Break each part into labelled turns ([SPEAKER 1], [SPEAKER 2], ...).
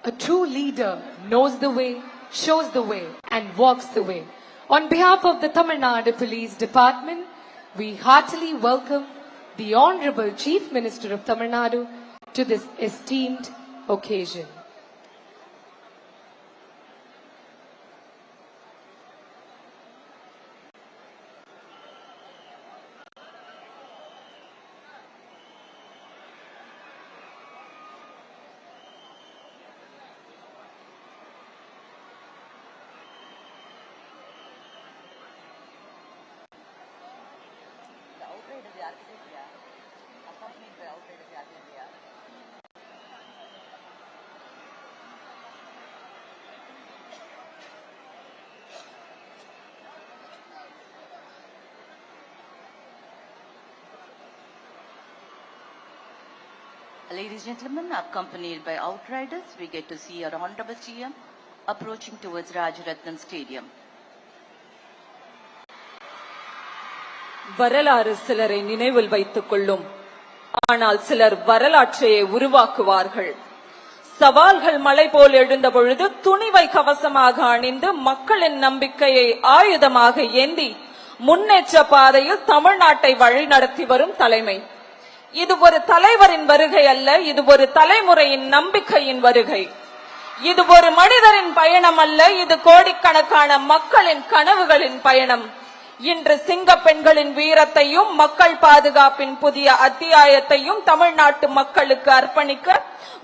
[SPEAKER 1] A true leader knows the way, shows the way, and walks the way. On behalf of the Tamil Nadu Police Department, we heartily welcome the Honorable Chief Minister of Tamil Nadu to this esteemed occasion.
[SPEAKER 2] Ladies and gentlemen, accompanied by outriders, we get to see our Honorable GM approaching towards Rajaratnam Stadium.
[SPEAKER 3] வரலாறு சிலரை நினைவில் வைத்துக் கொள்ளும், ஆனால் சிலர் வரலாற்றையே உருவாக்குவார்கள். சவால்கள் மலை போல் எழுந்த பொழுது துணிவை கவசமாக அணிந்து மக்களின் நம்பிக்கையை ஆயுதமாக ஏந்தி முன்னேற்ற பாதையில் தமிழ்நாட்டை வழிநடத்தி வரும் தலைமை. இது ஒரு தலைவரின் வருகை அல்ல, இது ஒரு தலைமுறையின் நம்பிக்கையின் வருகை. இது ஒரு மனிதரின் பயணம் அல்ல, இது கோடிக்கணக்கான மக்களின் கனவுகளின் பயணம். இன்று சிங்க பெண்களின் வீரத்தையும் மக்கள் பாதுகாப்பின் புதிய அத்தியாயத்தையும் தமிழ்நாட்டு மக்களுக்கு அர்ப்பணிக்க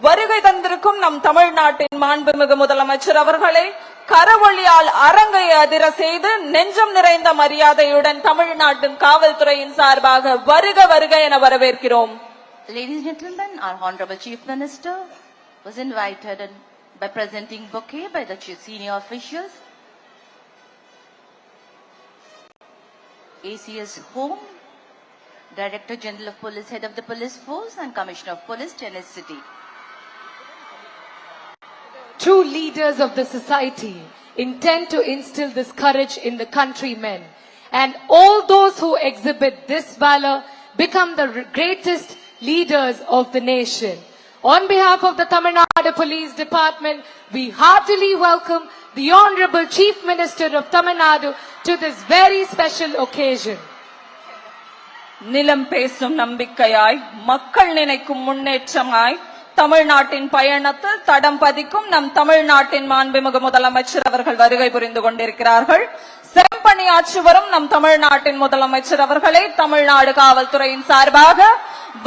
[SPEAKER 3] வருகை தந்திருக்கும் நம் தமிழ்நாட்டின் மாண்புமிகு முதலமைச்சர் அவர்களை கரவொலியால் அரங்கை அதிர செய்து நெஞ்சம் நிறைந்த மரியாதையுடன் தமிழ்நாட்டின் காவல்துறையின் சார்பாக வருக வருக என வரவேற்கிறோம்.
[SPEAKER 2] Ladies and gentlemen, our Honorable Chief Minister was invited by presenting bouquet by the senior officials. ACS Home, Director General of Police, Head of the Police Force and Commissioner of Police, Chennai City.
[SPEAKER 1] True leaders of the society intend to instill this courage in the countrymen, and all those who exhibit this valor become the greatest leaders of the nation. On behalf of the Tamil Nadu Police Department, we heartily welcome the Honorable Chief Minister of Tamil Nadu to this very special occasion.
[SPEAKER 3] நிலம் பேசும் நம்பிக்கையாய், மக்கள் நினைக்கும் முன்னேற்றமாய், தமிழ்நாட்டின் பயணத்தில் தடம் பதிக்கும் நம் தமிழ்நாட்டின் மாண்புமிகு முதலமைச்சர் அவர்கள் வருகை புரிந்து கொண்டிருக்கிறார்கள். செம்பணியாற்றி வரும் நம் தமிழ்நாட்டின் முதலமைச்சர் அவர்களை தமிழ்நாடு காவல்துறையின் சார்பாக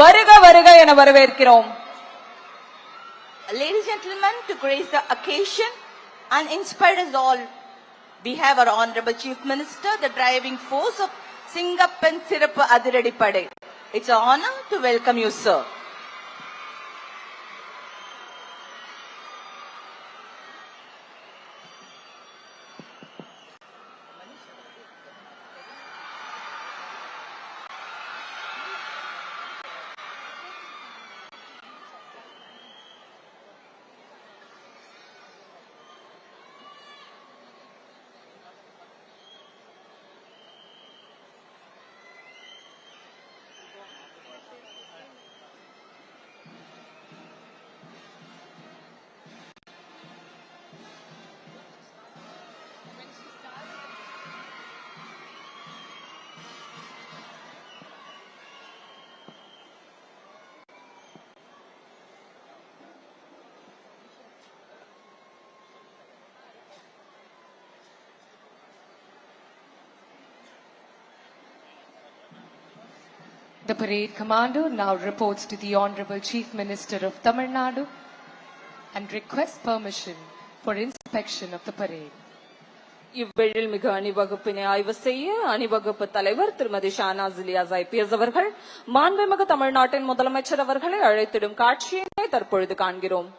[SPEAKER 3] வருக வருக என வரவேற்கிறோம்.
[SPEAKER 2] Ladies and gentlemen, to grace the occasion and inspire us all, we have our Honorable Chief Minister, the driving force of Singappan Sirappu Adiradi Pade. It's an honor to welcome you, sir.
[SPEAKER 1] The parade commander now reports to the Honorable Chief Minister of Tamil Nadu and requests permission for inspection of the parade.
[SPEAKER 3] இவ்வேழில் மிக அணிவகுப்பினை ஆய்வு செய்ய அணிவகுப்பு தலைவர் திருமதி Shahnaz Ilyas IPS அவர்கள் மாண்புமிகு தமிழ்நாட்டின் முதலமைச்சர் அவர்களை அழைத்திடும் காட்சியினை தற்பொழுது காண்கிறோம்.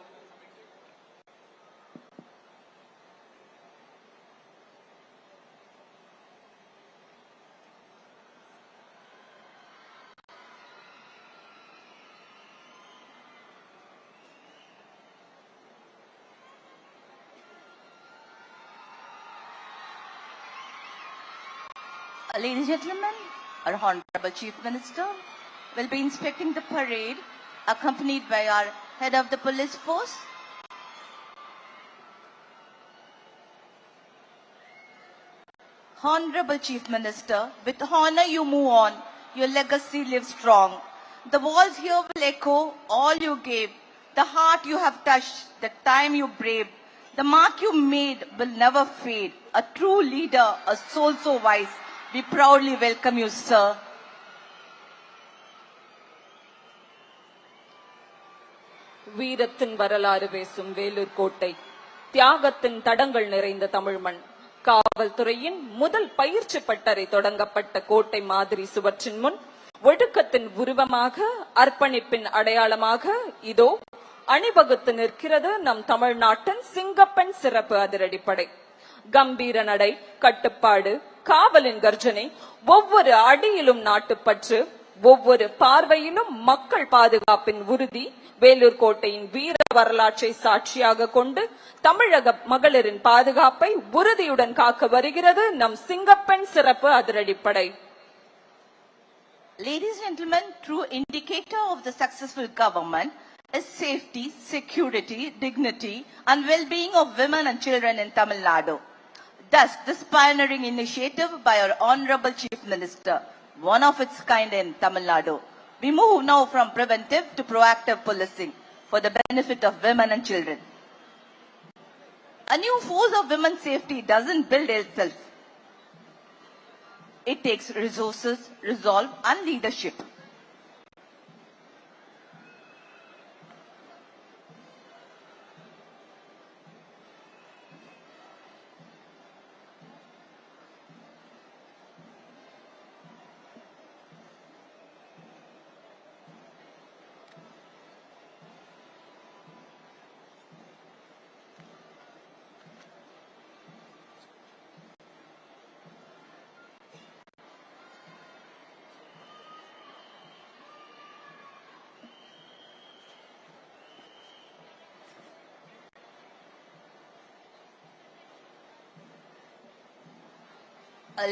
[SPEAKER 2] Ladies and gentlemen, our Honorable Chief Minister will be inspecting the parade accompanied by our Head of the Police Force, Honorable Chief Minister, with honor you move on, your legacy lives strong. The walls here will echo all you gave, the heart you have touched, the time you braved. The mark you made will never fade. A true leader, a soul so wise. We proudly welcome you, sir.
[SPEAKER 3] வீரத்தின் வரலாறு பேசும் வேலூர் கோட்டை, தியாகத்தின் தடங்கள் நிறைந்த தமிழ்மண், காவல்துறையின் முதல் பயிற்சி பட்டறை தொடங்கப்பட்ட கோட்டை மாதிரி சுவற்றின் முன் ஒடுக்கத்தின் உருவமாக, அர்ப்பணிப்பின் அடையாளமாக இதோ அணிவகுத்து நிற்கிறது நம் தமிழ்நாட்டின் சிங்கப்பெண் சிறப்பு அதிரடிப்படை. கம்பீர நடை, கட்டுப்பாடு, காவலின் கர்ஜனை, ஒவ்வொரு அடியிலும் நாட்டுப்பற்று, ஒவ்வொரு பார்வையிலும் மக்கள் பாதுகாப்பின் உறுதி, வேலூர் கோட்டையின் வீர வரலாற்றை சாட்சியாக கொண்டு தமிழக மகளிரின் பாதுகாப்பை உறுதியுடன் காக்க வருகிறது நம் சிங்கப்பெண் சிறப்பு அதிரடிப்படை.
[SPEAKER 2] Ladies and gentlemen, true indicator of the successful government is safety, security, dignity and well-being of women and children in Tamil Nadu. Thus, this pioneering initiative by our Honorable Chief Minister, one of its kind in Tamil Nadu. We move now from preventive to proactive policing for the benefit of women and children. A new force of women's safety doesn't build itself. It takes resources, resolve and leadership.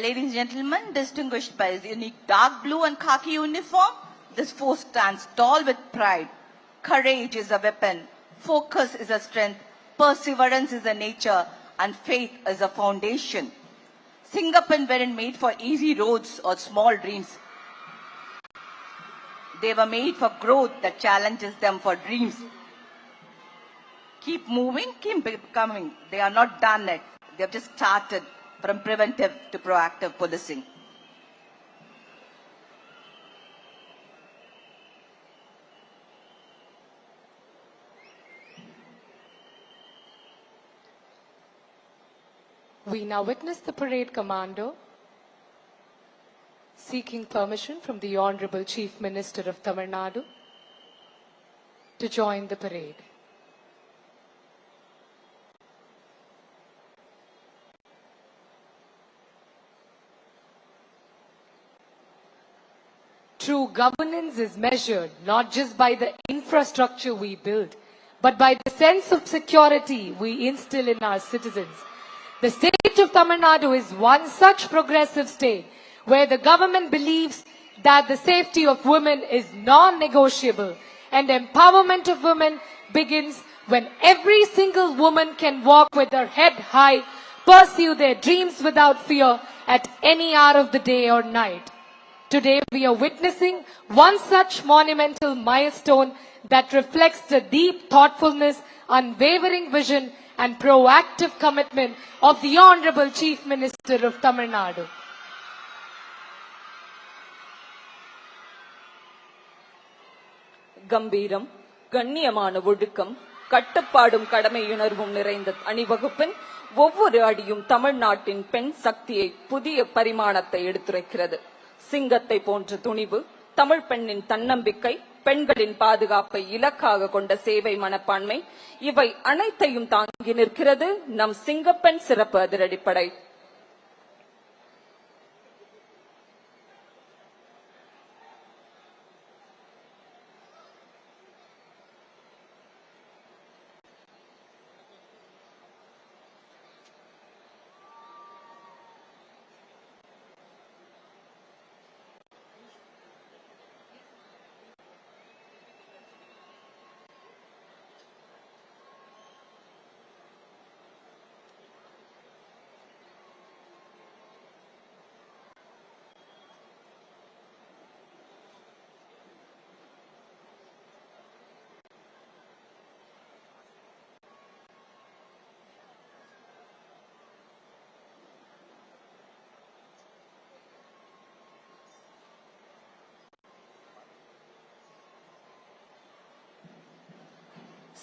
[SPEAKER 2] Ladies and gentlemen, distinguished by his unique dark blue and khaki uniform, this force stands tall with pride. Courage is a weapon, focus is a strength, perseverance is a nature, and faith is a foundation. Singapan weren't made for easy roads or small dreams. They were made for growth that challenges them for dreams. Keep moving, keep becoming. They are not done yet. They have just started. From preventive to proactive policing.
[SPEAKER 1] We now witness the parade commando seeking permission from the Honorable Chief Minister of Tamil Nadu to join the parade. True governance is measured not just by the infrastructure we build, but by the sense of security we instill in our citizens. The state of Tamil Nadu is one such progressive state where the government believes that the safety of women is non-negotiable and empowerment of women begins when every single woman can walk with her head high, pursue their dreams without fear at any hour of the day or night. Today we are witnessing one such monumental milestone that reflects the deep thoughtfulness, unwavering vision and proactive commitment of the Honorable Chief Minister of Tamil Nadu.
[SPEAKER 3] கம்பீரம், கண்ணியமான ஒழுக்கம், கட்டுப்பாடும் கடமையுணர்வும் நிறைந்த அணிவகுப்பின் ஒவ்வொரு அடியும் தமிழ்நாட்டின் பெண் சக்தியை புதிய பரிமாணத்தை எடுத்துரைக்கிறது. சிங்கத்தை போன்ற துணிவு, தமிழ் பெண்ணின் தன்னம்பிக்கை, பெண்களின் பாதுகாப்பை இலக்காக கொண்ட சேவை மனப்பான்மை, இவை அனைத்தையும் தாங்கி நிற்கிறது நம் சிங்கப்பெண் சிறப்பு அதிரடிப்படை.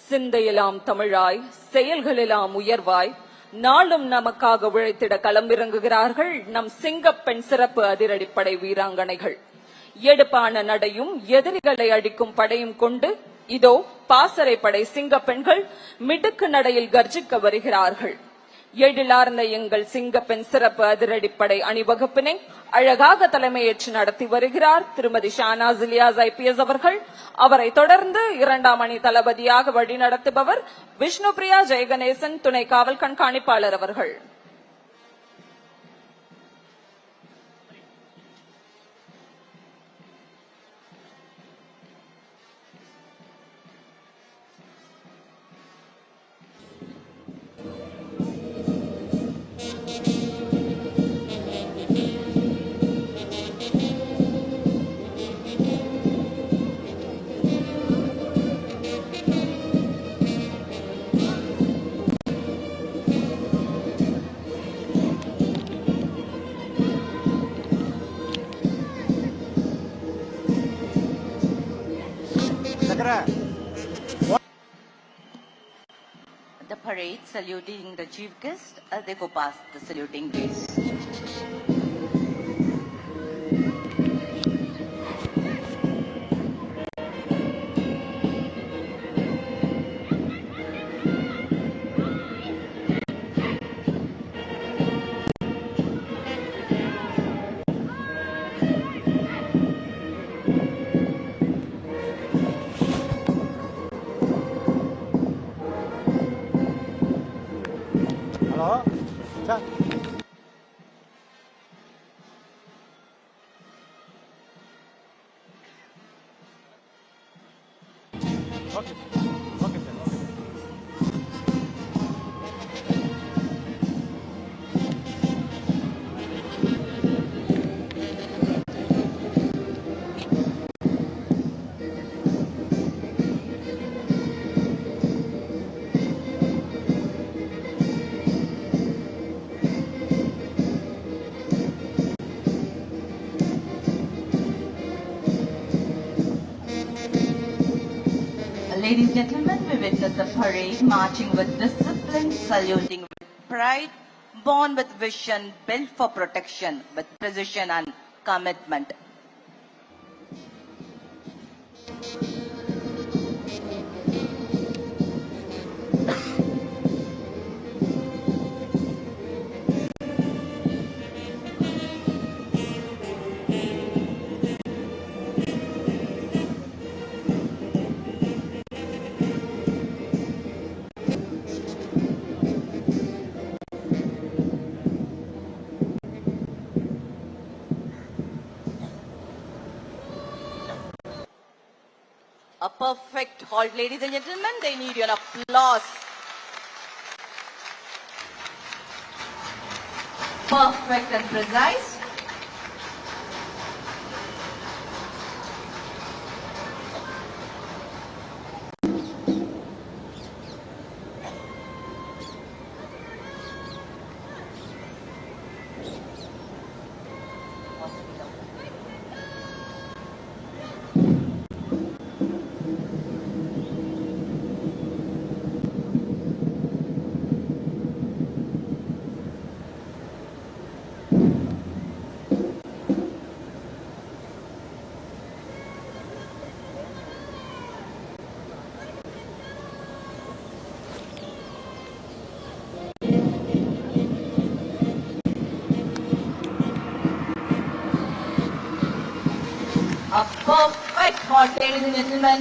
[SPEAKER 3] சிந்தையெல்லாம் தமிழாய் செயல்களெல்லாம் உயர்வாய் நாளும் நமக்காக உழைத்திட களமிறங்குகிறார்கள் நம் சிங்கப்பெண் சிறப்பு அதிரடிப்படை வீராங்கனைகள். எடுப்பான நடையும் எதிரிகளை அடிக்கும் படையும் கொண்டு இதோ பாசறை படை சிங்கப்பெண்கள் மிடுக்கு நடையில் கர்ஜிக்க வருகிறார்கள். எழிலார்ந்த எங்கள் சிங்கப்பெண் சிறப்பு அதிரடிப்படை அணிவகுப்பினை அழகாக தலைமையேற்று நடத்தி வருகிறார் திருமதி ஷானாஸ் இலியாஸ் IPS அவர்கள். அவரை தொடர்ந்து 2ஆம் அணி தளபதியாக வழிநடத்துபவர் விஷ்ணுபிரியா ஜெயகணேசன் துணை காவல் கண்காணிப்பாளர் அவர்கள்.
[SPEAKER 2] The parade saluting the chief guest as they go past the saluting base.
[SPEAKER 4] Hello? Sir? Okay. Okay, sir.
[SPEAKER 2] Ladies and gentlemen, we witness the parade marching with discipline, saluting with pride, born with vision, built for protection with precision and commitment. A perfect halt, ladies and gentlemen. They need your applause. Perfect and precise. A perfect halt, ladies and gentlemen.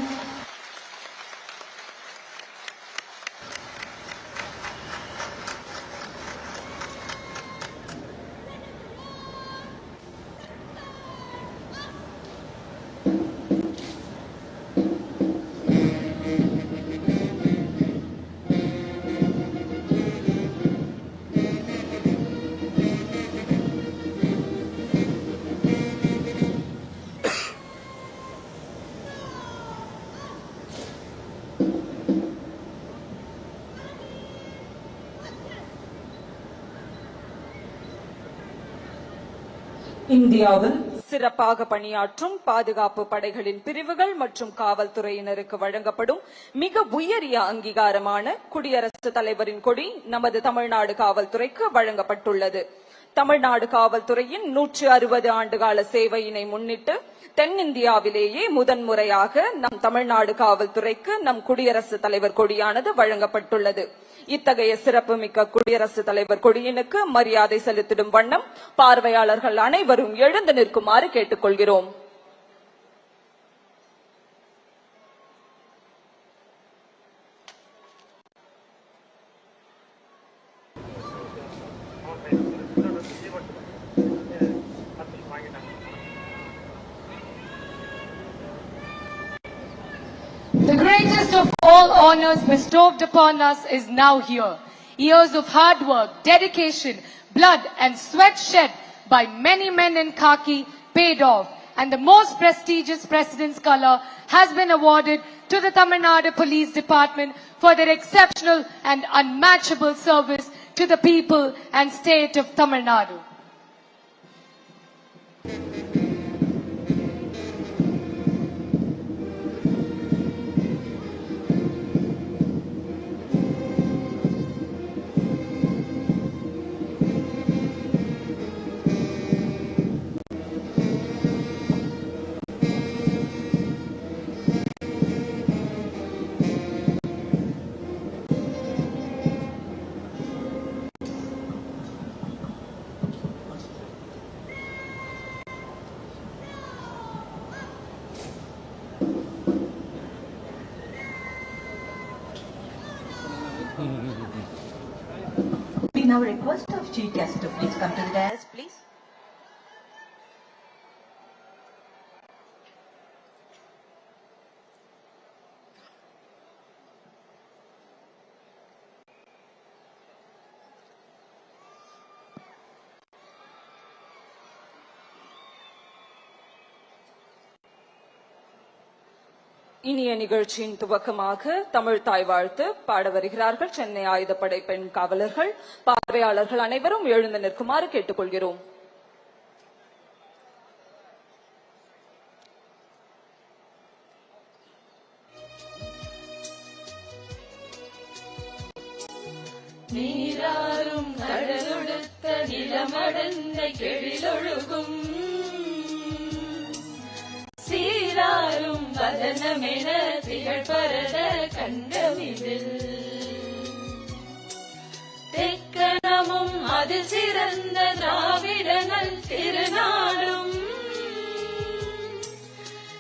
[SPEAKER 3] இந்தியாவில் சிறப்பாக பணியாற்றும் பாதுகாப்பு படைகளின் பிரிவுகள் மற்றும் காவல்துறையினருக்கு வழங்கப்படும் மிக உயரிய அங்கீகாரமான குடியரசுத் தலைவரின் கொடி நமது தமிழ்நாடு காவல்துறைக்கு வழங்கப்பட்டுள்ளது. தமிழ்நாடு காவல்துறையின் 160 ஆண்டுகால சேவையினை முன்னிட்டு தென்னிந்தியாவிலேயே முதன்முறையாக நம் தமிழ்நாடு காவல்துறைக்கு நம் குடியரசுத் தலைவர் கொடியானது வழங்கப்பட்டுள்ளது. இத்தகைய சிறப்புமிக்க குடியரசுத் தலைவர் கொடியினுக்கு மரியாதை செலுத்திடும் வண்ணம் பார்வையாளர்கள் அனைவரும் எழுந்து நிற்குமாறு கேட்டுக்கொள்கிறோம்.
[SPEAKER 1] The greatest of all honors bestowed upon us is now here. Years of hard work, dedication, blood and sweat shed by many men in khaki paid off, and the most prestigious President's Color has been awarded to the Tamil Nadu Police Department for their exceptional and unmatchable service to the people and state of Tamil Nadu.
[SPEAKER 2] We now request of Chief Guest to please come to the dais, please.
[SPEAKER 3] இனிய நிகழ்ச்சியின் துவக்கமாக தமிழ் தாய் வாழ்த்து பாட வருகிறார்கள் சென்னை ஆயுதப்படை பெண் காவலர்கள். பார்வையாளர்கள் அனைவரும் எழுந்து நிற்குமாறு கேட்டுக்கொள்கிறோம்.
[SPEAKER 5] நீராறும் கடலொடுத்த நிலமடந்த கெழிலொழுகும் சீராரும் வதனமென திகழ்பரத கண்டமிதில் தெக்கணமும் அது சிறந்த திராவிடனல் திருநாடும்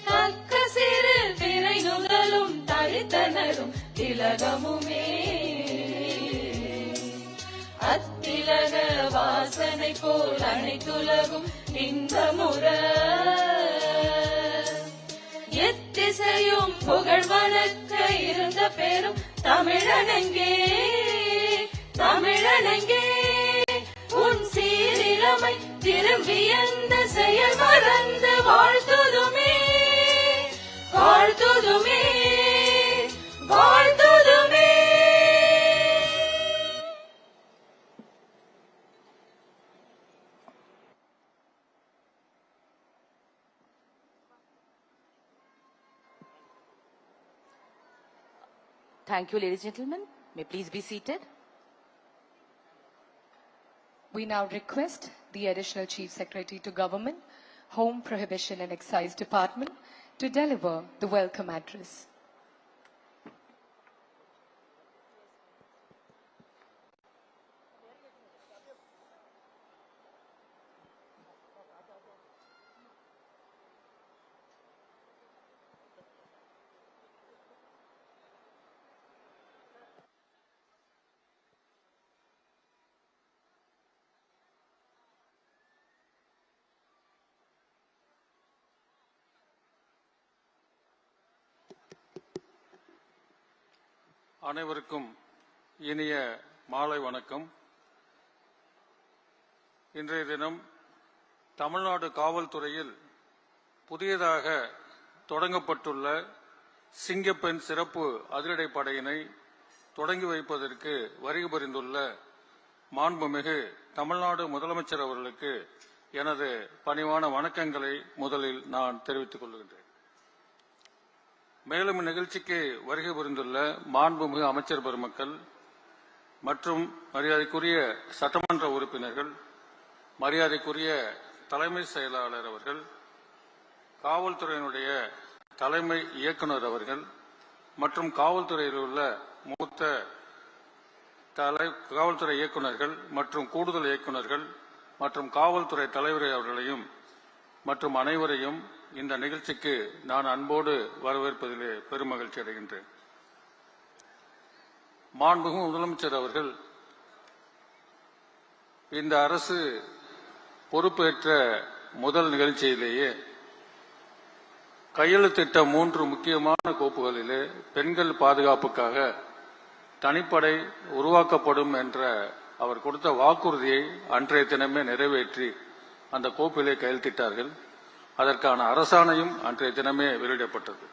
[SPEAKER 5] தக்க சிறு திரை நுதலும் தரித்தனரும் திலகமுமே அத்திலக வாசனை போல் அனைத்துலகும் இன்பமுற எத்திசையும் புகழ் வணக்க இருந்த பேரும் தமிழனங்கே தமிழனங்கே உன் சீரிழமை திரும்பி அந்த செயல் மறந்து வாழ்த்துதுமே வாழ்த்துதுமே வாழ்த்துதுமே.
[SPEAKER 2] Thank you, ladies and gentlemen. May please be seated.
[SPEAKER 1] We now request the Additional Chief Secretary to Government, Home, Prohibition and Excise Department to deliver the welcome address.
[SPEAKER 6] அனைவருக்கும் இனிய மாலை வணக்கம். இன்றைய தினம் தமிழ்நாடு காவல்துறையில் புதியதாக தொடங்கப்பட்டுள்ள சிங்கப்பெண் சிறப்பு அதிரடிப்படையினை தொடங்கி வைப்பதற்கு வருகை புரிந்துள்ள மாண்புமிகு தமிழ்நாடு முதலமைச்சர் அவர்களுக்கு எனது பணிவான வணக்கங்களை முதலில் நான் தெரிவித்துக் கொள்கின்றேன். மேலும் இந்நிகழ்ச்சிக்கு வருகை புரிந்துள்ள மாண்புமிகு அமைச்சர் பெருமக்கள் மற்றும் மரியாதைக்குரிய சட்டமன்ற உறுப்பினர்கள், மரியாதைக்குரிய தலைமை செயலாளர் அவர்கள், காவல்துறையினுடைய தலைமை இயக்குனர் அவர்கள் மற்றும் காவல்துறையில் உள்ள மூத்த காவல்துறை இயக்குநர்கள் மற்றும் கூடுதல் இயக்குநர்கள் மற்றும் காவல்துறை தலைவர் அவர்களையும் மற்றும் அனைவரையும் இந்த நிகழ்ச்சிக்கு நான் அன்போடு வரவேற்பதிலே பெருமகிழ்ச்சி அடைகின்றேன். மாண்புமிகு முதலமைச்சர் அவர்கள் இந்த அரசு பொறுப்பேற்ற முதல் நிகழ்ச்சியிலேயே கையெழுத்திட்ட 3 முக்கியமான கோப்புகளிலே பெண்கள் பாதுகாப்புக்காக தனிப்படை உருவாக்கப்படும் என்ற அவர் கொடுத்த வாக்குறுதியை அன்றைய தினமே நிறைவேற்றி அந்த கோப்பிலே கையெழுத்திட்டார்கள். அதற்கான அரசாணையும் அன்றைய தினமே வெளியிடப்பட்டது.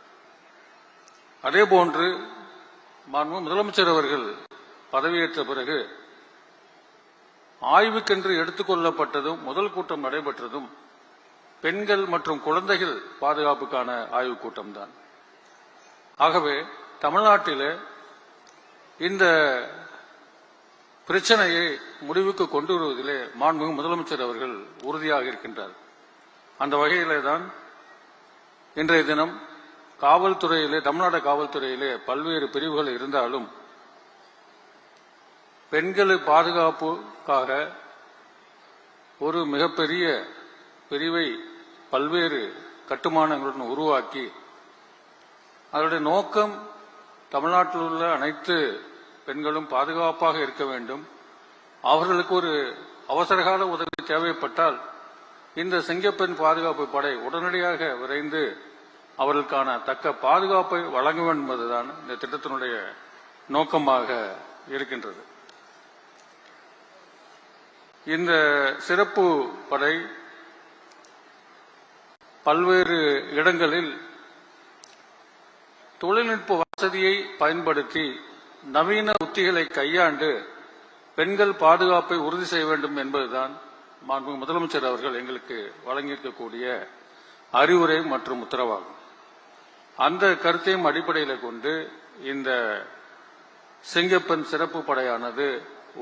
[SPEAKER 6] அதேபோன்று முதலமைச்சர் அவர்கள் பதவியேற்ற பிறகு ஆய்வுக்கென்று எடுத்துக்கொள்ளப்பட்டதும் முதல் கூட்டம் நடைபெற்றதும் பெண்கள் மற்றும் குழந்தைகள் பாதுகாப்புக்கான ஆய்வுக் கூட்டம்தான். ஆகவே தமிழ்நாட்டிலே இந்த பிரச்சனையை முடிவுக்கு கொண்டு வருவதிலே மாண்புமிகு முதலமைச்சர் அவர்கள் உறுதியாக இருக்கின்றார். அந்த வகையிலே தான் இன்றைய தினம் காவல்துறையிலே, தமிழ்நாடு காவல்துறையிலே பல்வேறு பிரிவுகள் இருந்தாலும் பெண்கள் பாதுகாப்புக்காக ஒரு மிகப்பெரிய பிரிவை பல்வேறு கட்டுமானங்களுடன் உருவாக்கி அதனுடைய நோக்கம் தமிழ்நாட்டில் உள்ள அனைத்து பெண்களும் பாதுகாப்பாக இருக்க வேண்டும். அவர்களுக்கு ஒரு அவசரகால உதவி தேவைப்பட்டால் இந்த சிங்கப்பெண் பாதுகாப்பு படை உடனடியாக விரைந்து அவர்களுக்கான தக்க பாதுகாப்பை வழங்க வேண்டும் என்பதுதான் இந்த திட்டத்தினுடைய நோக்கமாக இருக்கின்றது. இந்த சிறப்பு படை பல்வேறு இடங்களில் தொழில்நுட்ப வசதியை பயன்படுத்தி நவீன உத்திகளை கையாண்டு பெண்கள் பாதுகாப்பை உறுதி செய்ய வேண்டும் என்பதுதான் மாண்புமிகு முதலமைச்சர் அவர்கள் எங்களுக்கு வழங்கியிருக்கக்கூடிய அறிவுரை மற்றும் உத்தரவாகும். அந்த கருத்தையும் அடிப்படையில் கொண்டு இந்த சிங்கப்பெண் சிறப்பு படையானது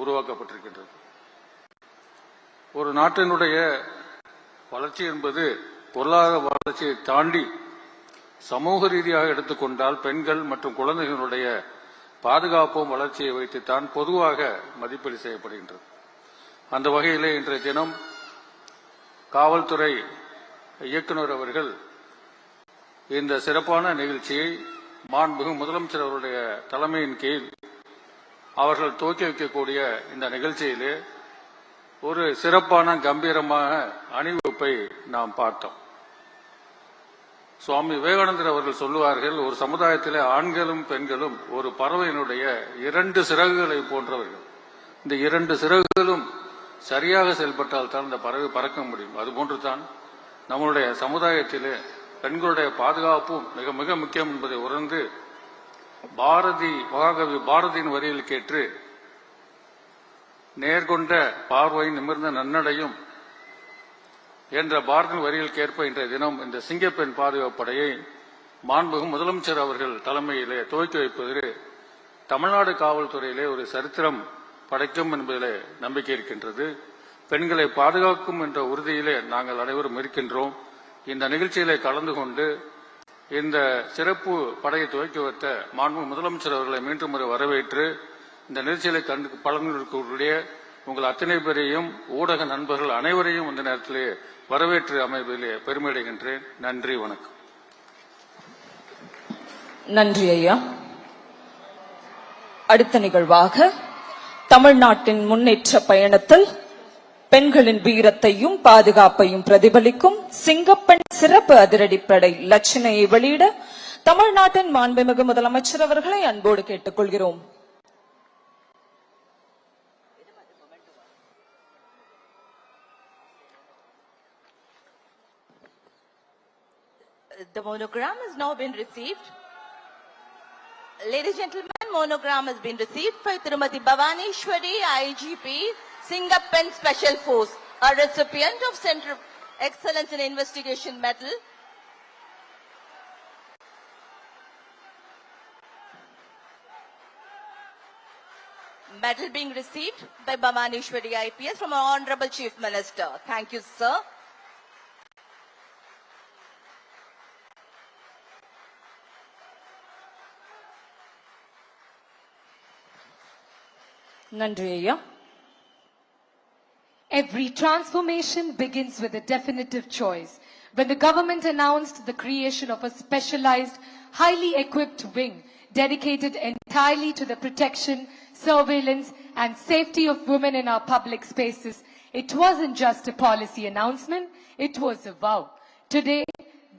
[SPEAKER 6] உருவாக்கப்பட்டிருக்கின்றது. ஒரு நாட்டினுடைய வளர்ச்சி என்பது பொருளாதார வளர்ச்சியை தாண்டி சமூக ரீதியாக எடுத்துக்கொண்டால் பெண்கள் மற்றும் குழந்தைகளுடைய பாதுகாப்பும் வளர்ச்சியை வைத்துத்தான் பொதுவாக மதிப்பீடு செய்யப்படுகின்றது. அந்த வகையிலே இன்றைய தினம் காவல்துறை இயக்குநர் அவர்கள் இந்த சிறப்பான நிகழ்ச்சியை மாண்புமிகு முதலமைச்சர் அவருடைய தலைமையின் கீழ் அவர்கள் துவக்கி வைக்கக்கூடிய இந்த நிகழ்ச்சியிலே ஒரு சிறப்பான கம்பீரமான அணிவகுப்பை நாம் பார்த்தோம். சுவாமி விவேகானந்தர் அவர்கள் சொல்லுவார்கள், ஒரு சமுதாயத்திலே ஆண்களும் பெண்களும் ஒரு பறவையினுடைய 2 சிறகுகளை போன்றவர்கள். இந்த 2 சிறகுகளும் சரியாக செயல்பட்டால் தான் இந்த பறவை பறக்க முடியும். அதுபோன்று தான் நம்மளுடைய சமுதாயத்திலே பெண்களுடைய பாதுகாப்பும் மிக மிக முக்கியம் என்பதை உணர்ந்து மகாகவி பாரதியின் வரியில் கேட்டு நேர்கொண்ட பார்வை நிமிர்ந்த நன்னடையும் என்ற பாரதியின் வரியில் கேட்ப இன்றைய தினம் இந்த சிங்கப்பெண் பாதுகாப்பு படையை மாண்புமிகு முதலமைச்சர் அவர்கள் தலைமையிலே துவக்கி வைப்பது தமிழ்நாடு காவல்துறையிலே ஒரு சரித்திரம் படைக்கும் என்பதிலே நம்பிக்கை இருக்கின்றது. பெண்களை பாதுகாக்கும் என்ற உறுதியிலே நாங்கள் அனைவரும் இருக்கின்றோம். இந்த நிகழ்ச்சியிலே கலந்து கொண்டு இந்த சிறப்பு படையை துவக்கி வைத்த மாண்புமிகு முதலமைச்சர் அவர்களை மீண்டும் வரவேற்று இந்த நிகழ்ச்சியிலே பலனுடைய உங்கள் அத்தனை பேரையும் ஊடக நண்பர்கள் அனைவரையும் இந்த நேரத்திலே வரவேற்று அமைவதிலே பெருமையடைகின்றேன். நன்றி, வணக்கம்.
[SPEAKER 3] நன்றி ஐயா. அடுத்த நிகழ்வாக தமிழ்நாட்டின் முன்னேற்ற பயணத்தில் பெண்களின் வீரத்தையும் பாதுகாப்பையும் பிரதிபலிக்கும் சிங்கப்பெண் சிறப்பு அதிரடிப்படை லட்சணையை வெளியிட தமிழ்நாட்டின் மாண்புமிகு முதலமைச்சர் அவர்களை அன்போடு கேட்டுக்கொள்கிறோம்.
[SPEAKER 2] The monogram has now been received. Ladies and gentlemen, monogram has been received by Tirumati Bhavaneshwari, IGP, Singapore Special Force. a recipient of Center of Excellence in Investigation Medal, medal being received by Bhamaneshwari IPS from our Honorable Chief Minister. Thank you, sir.
[SPEAKER 3] நன்றி ஐயா.
[SPEAKER 1] Every transformation begins with a definitive choice. When the government announced the creation of a specialized, highly equipped wing dedicated entirely to the protection, surveillance and safety of women in our public spaces, it wasn't just a policy announcement, it was a vow. Today,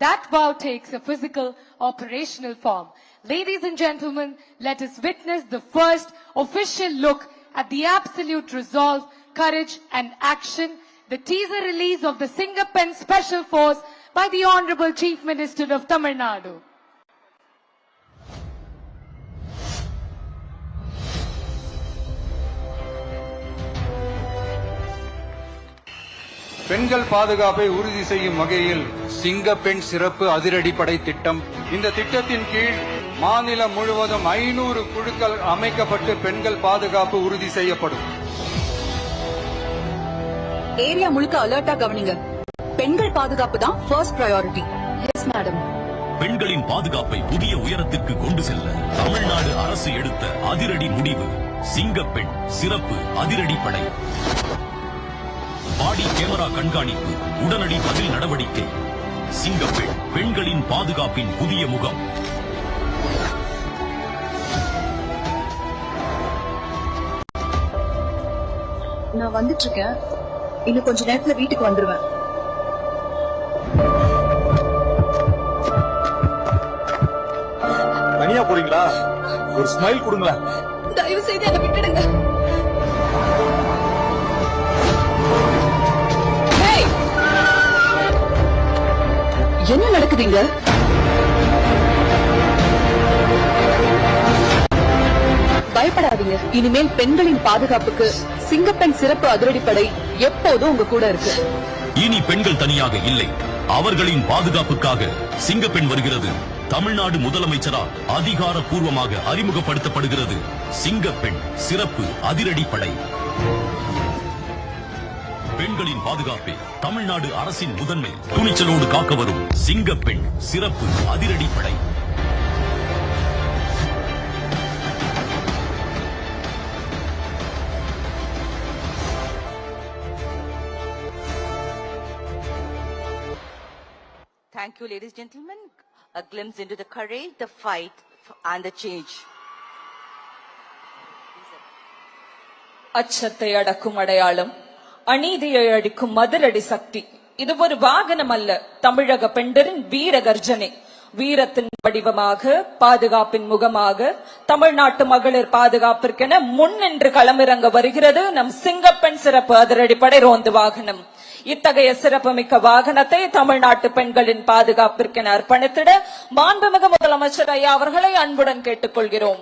[SPEAKER 1] that vow takes a physical, operational form. Ladies and gentlemen, let us witness the first official look at the absolute resolve, courage and action, the teaser release of the Singapen Special Force by the Honorable Chief Minister of Tamil Nadu.
[SPEAKER 7] பெண்கள் பாதுகாப்பை உறுதி செய்யும் வகையில் சிங்கப்பெண் சிறப்பு அதிரடிப்படை திட்டம். இந்த திட்டத்தின் கீழ் மாநிலம் முழுவதும் 500 குழுக்கள் அமைக்கப்பட்டு பெண்கள் பாதுகாப்பு உறுதி செய்யப்படும்.
[SPEAKER 8] ஏரியா முழுக்க அலர்ட்டா கவனிங்க. பெண்கள் பாதுகாப்பு தான் ஃபர்ஸ்ட் பிரையாரிட்டி. Yes madam.
[SPEAKER 9] பெண்களின் பாதுகாப்பை புதிய உயரத்திற்கு கொண்டு செல்ல தமிழ்நாடு அரசு எடுத்த அதிரடி முடிவு சிங்கப்பெண் சிறப்பு அதிரடிப்படை. பாடி கேமரா கண்காணிப்பு, உடனடி பதில் நடவடிக்கை. சிங்கப்பெண் பெண்களின் பாதுகாப்பின் புதிய முகம்.
[SPEAKER 8] நான் வந்துட்டு இருக்கேன். இன்னும் கொஞ்ச நேரத்துல வீட்டுக்கு வந்துருவேன்.
[SPEAKER 4] தனியா போறீங்களா? ஒரு ஸ்மைல் கொடுங்களேன்.
[SPEAKER 8] தயவு செய்து என்ன விட்டுடுங்க. என்ன நடக்குதுங்க? பயப்படாதீங்க. இனிமேல் பெண்களின் பாதுகாப்புக்கு சிங்கப்பெண் சிறப்பு அதிரடிப்படை எப்போதும் உங்க கூட இருக்கு.
[SPEAKER 9] இனி பெண்கள் தனியாக இல்லை, அவர்களின் பாதுகாப்புக்காக சிங்கப்பெண் வருகிறது. தமிழ்நாடு முதலமைச்சரால் அதிகாரப்பூர்வமாக அறிமுகப்படுத்தப்படுகிறது சிங்கப்பெண் சிறப்பு அதிரடிப்படை. பெண்களின் பாதுகாப்பை தமிழ்நாடு அரசின் முதன்மை. துணிச்சலோடு காக்க வரும் சிங்கப்பெண் சிறப்பு அதிரடிப்படை.
[SPEAKER 2] Thank you, ladies and gentlemen. A glimpse into the courage, the fight, and the change.
[SPEAKER 3] அச்சத்தை அடக்கும் அடையாளம், அநீதியை அடிக்கும் மதுரடி சக்தி. இது ஒரு வாகனம் அல்ல, தமிழக பெண்டரின் வீர கர்ஜனை. வீரத்தின் வடிவமாக, பாதுகாப்பின் முகமாக, தமிழ்நாட்டு மகளிர் பாதுகாப்பிற்கென முன்னின்று களமிறங்க வருகிறது நம் சிங்கப்பெண் சிறப்பு அதிரடிப்படை ரோந்து வாகனம். இத்தகைய சிறப்புமிக்க வாகனத்தை தமிழ்நாட்டு பெண்களின் பாதுகாப்பிற்கென அர்ப்பணித்திட மாண்புமிகு முதலமைச்சர் ஐயா அவர்களை அன்புடன் கேட்டுக்கொள்கிறோம்.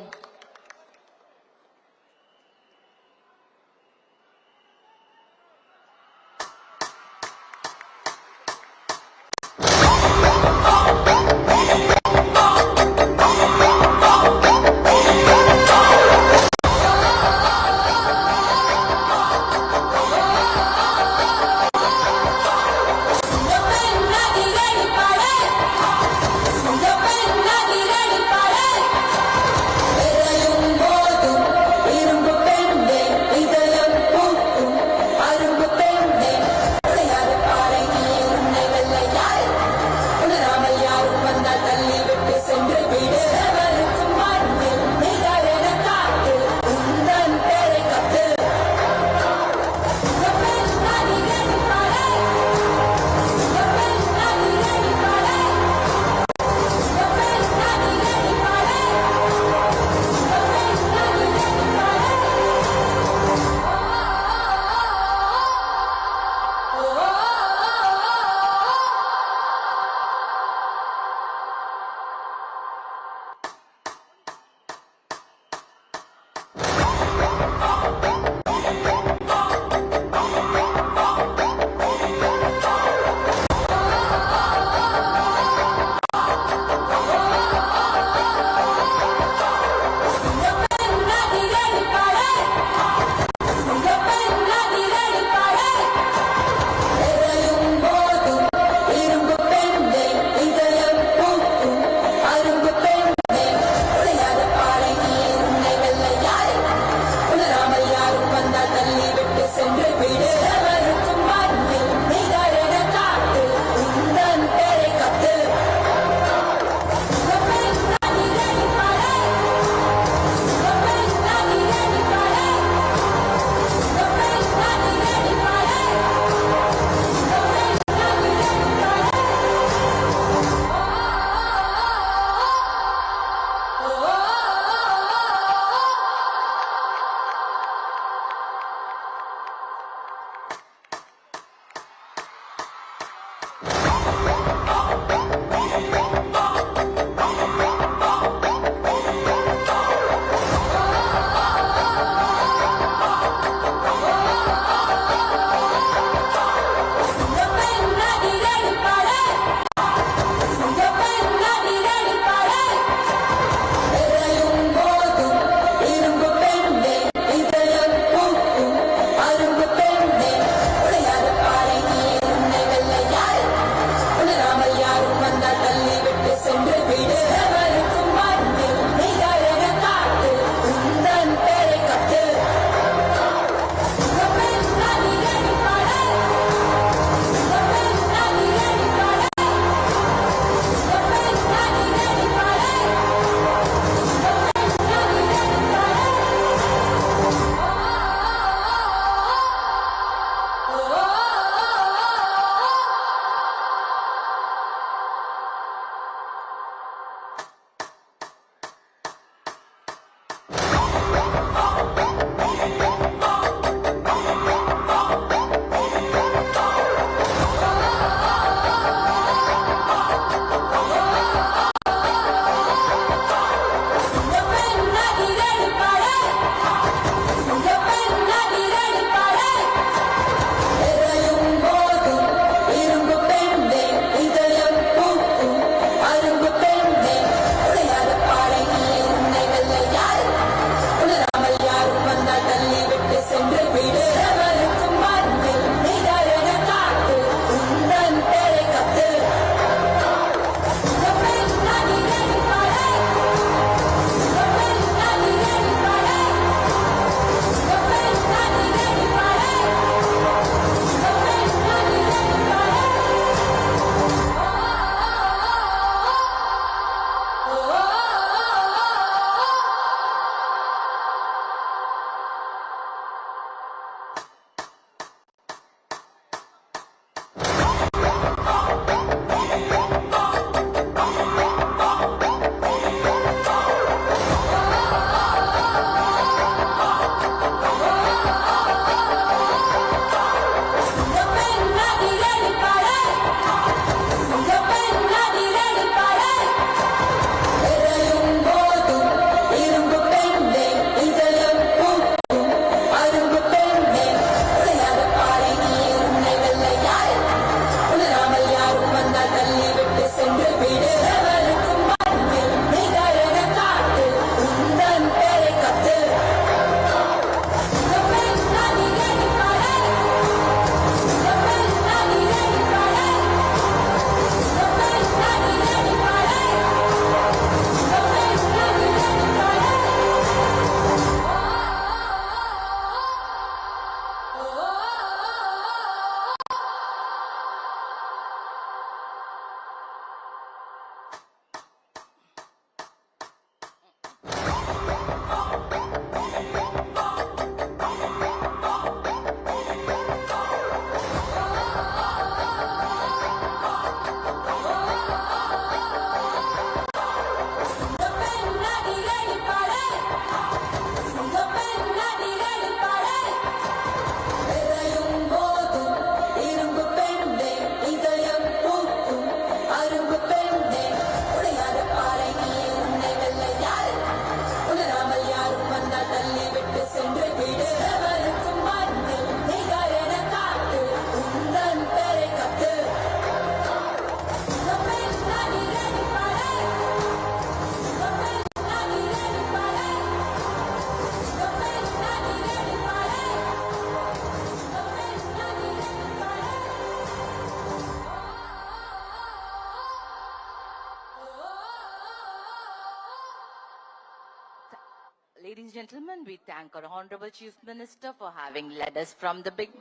[SPEAKER 2] Ladies and gentlemen, we thank our Honorable Chief Minister for having led us from the big.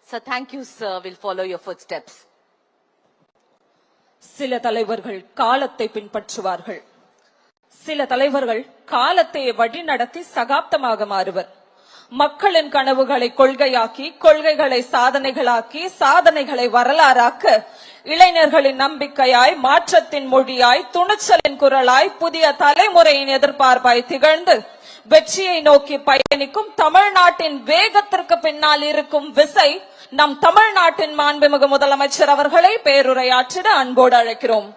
[SPEAKER 2] Sir, thank you, sir. We'll follow your footsteps.
[SPEAKER 3] சில தலைவர்கள் காலத்தை பின்பற்றுவார்கள், சில தலைவர்கள் காலத்தை வழிநடத்தி சகாப்தமாக மாறுவர். மக்களின் கனவுகளை கொள்கையாக்கி, கொள்கைகளை சாதனைகளாக்கி, சாதனைகளை வரலாறாக்க, இளைஞர்களின் நம்பிக்கையாய், மாற்றத்தின் மொழியாய், துணிச்சலின் குரலாய், புதிய தலைமுறையின் எதிர்பார்ப்பாய் திகழ்ந்து வெற்றியை நோக்கி பயணிக்கும் தமிழ்நாட்டின் வேகத்திற்கு பின்னால் இருக்கும் விசை நம் தமிழ்நாட்டின் மாண்புமிகு முதலமைச்சர் அவர்களை பேருரையாற்றிட அன்போடு அழைக்கிறோம்.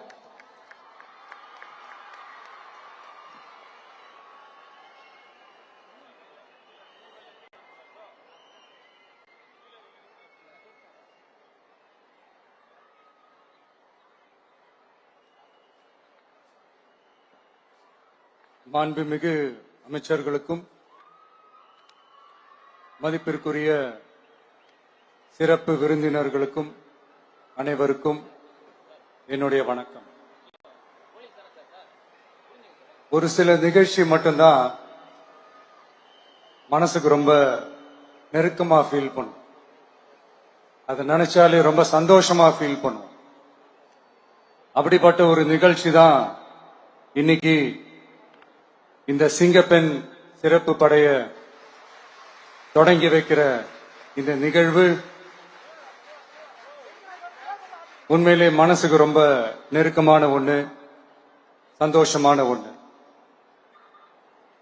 [SPEAKER 7] மாண்புமிகு அமைச்சர்களுக்கும் மதிப்பிற்குரிய சிறப்பு விருந்தினர்களுக்கும் அனைவருக்கும் என்னுடைய வணக்கம். ஒரு சில நிகழ்ச்சி மட்டும்தான் மனசுக்கு ரொம்ப நெருக்கமா ஃபீல் பண்ணும். அதை நினைச்சாலே ரொம்ப சந்தோஷமா ஃபீல் பண்ணும். அப்படிப்பட்ட ஒரு நிகழ்ச்சி தான் இன்னைக்கு இந்த சிங்கப்பெண் சிறப்பு படைய தொடங்கி வைக்கிற இந்த நிகழ்வு. உண்மையிலே மனசுக்கு ரொம்ப நெருக்கமான ஒண்ணு, சந்தோஷமான ஒண்ணு.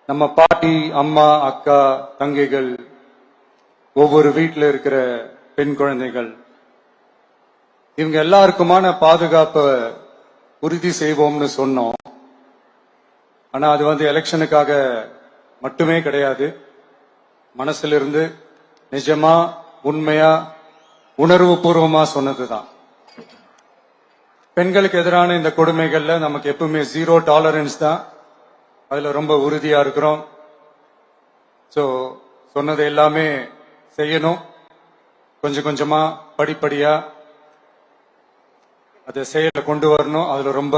[SPEAKER 7] நம்ம பாட்டி, அம்மா, அக்கா, தங்கைகள், ஒவ்வொரு வீட்டில் இருக்கிற பெண் குழந்தைகள், இவங்க எல்லாருக்குமான பாதுகாப்பை உறுதி செய்வோம்னு சொன்னோம். ஆனா அது எலெக்ஷனுக்காக மட்டுமே கிடையாது. மனசுல இருந்து நிஜமா, உண்மையா, உணர்வு பூர்வமா சொன்னதுதான். பெண்களுக்கு எதிரான இந்த கொடுமைகள்ல நமக்கு எப்பவுமே 0 டாலரன்ஸ் தான். அதுல ரொம்ப உறுதியா இருக்கிறோம். சோ சொன்னது எல்லாமே செய்யணும். கொஞ்சம் கொஞ்சமா, படிப்படியா அதை செயல கொண்டு வரணும். அதுல ரொம்ப